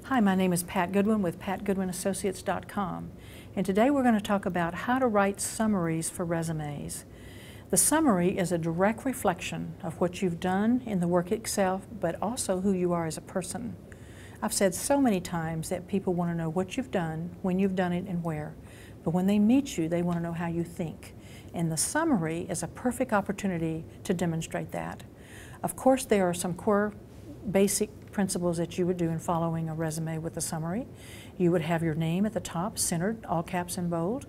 Hi, my name is Pat Goodwin with patgoodwinassociates.com, and today we're going to talk about how to write summaries for resumes. The summary is a direct reflection of what you've done in the work itself, but also who you are as a person. I've said so many times that people want to know what you've done, when you've done it, and where. But when they meet you, they want to know how you think. And the summary is a perfect opportunity to demonstrate that. Of course, there are some core basic principles that you would do in following a resume with a summary. You would have your name at the top, centered, all caps and bold,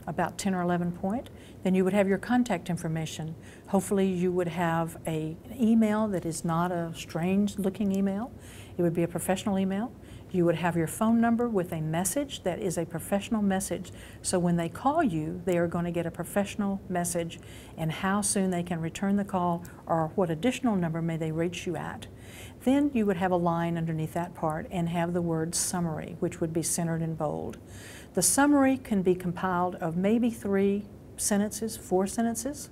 about 10 or 11 point. Then you would have your contact information. Hopefully you would have an email that is not a strange looking email. It would be a professional email. You would have your phone number with a message that is a professional message. So when they call you, they are going to get a professional message and how soon they can return the call or what additional number may they reach you at. Then you would have a line underneath that part and have the word summary, which would be centered in bold. The summary can be compiled of maybe 3 sentences, 4 sentences.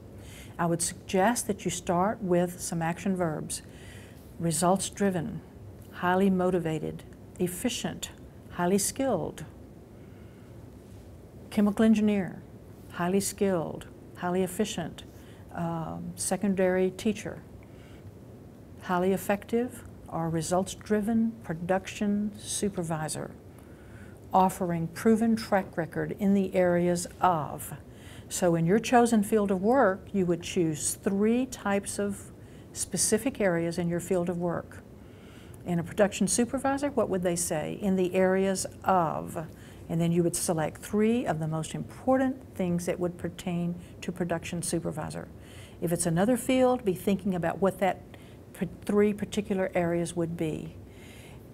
I would suggest that you start with some action verbs. Results driven, highly motivated, efficient, highly skilled, chemical engineer, highly skilled, highly efficient, secondary teacher, highly effective or results-driven production supervisor, offering proven track record in the areas of. So in your chosen field of work, you would choose 3 types of specific areas in your field of work. In a production supervisor, what would they say? In the areas of. And then you would select 3 of the most important things that would pertain to production supervisor. If it's another field, be thinking about what that 3 particular areas would be.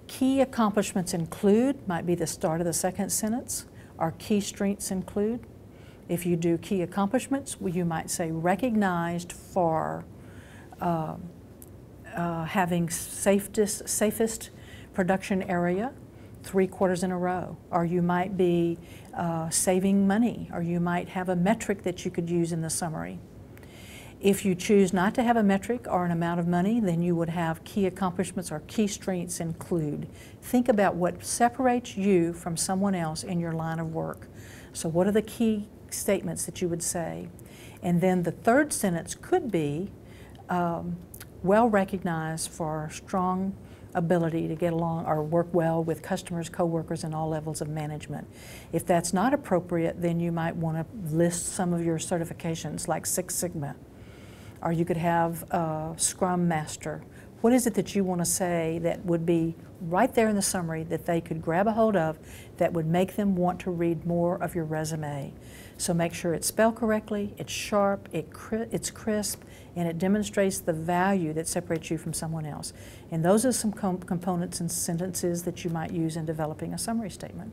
Key accomplishments include, might be the start of the second sentence, or key strengths include. If you do key accomplishments, well, you might say recognized for having safest production area 3 quarters in a row, or you might be saving money, or you might have a metric that you could use in the summary. If you choose not to have a metric or an amount of money, then you would have key accomplishments or key strengths include. Think about what separates you from someone else in your line of work. So what are the key statements that you would say? And then the third sentence could be well recognized for strong ability to get along or work well with customers, co-workers, and all levels of management. If that's not appropriate, then you might want to list some of your certifications like 6 Sigma. Or you could have Scrum Master. What is it that you want to say that would be right there in the summary that they could grab a hold of that would make them want to read more of your resume? So make sure it's spelled correctly, it's sharp, it's crisp, and it demonstrates the value that separates you from someone else. And those are some components and sentences that you might use in developing a summary statement.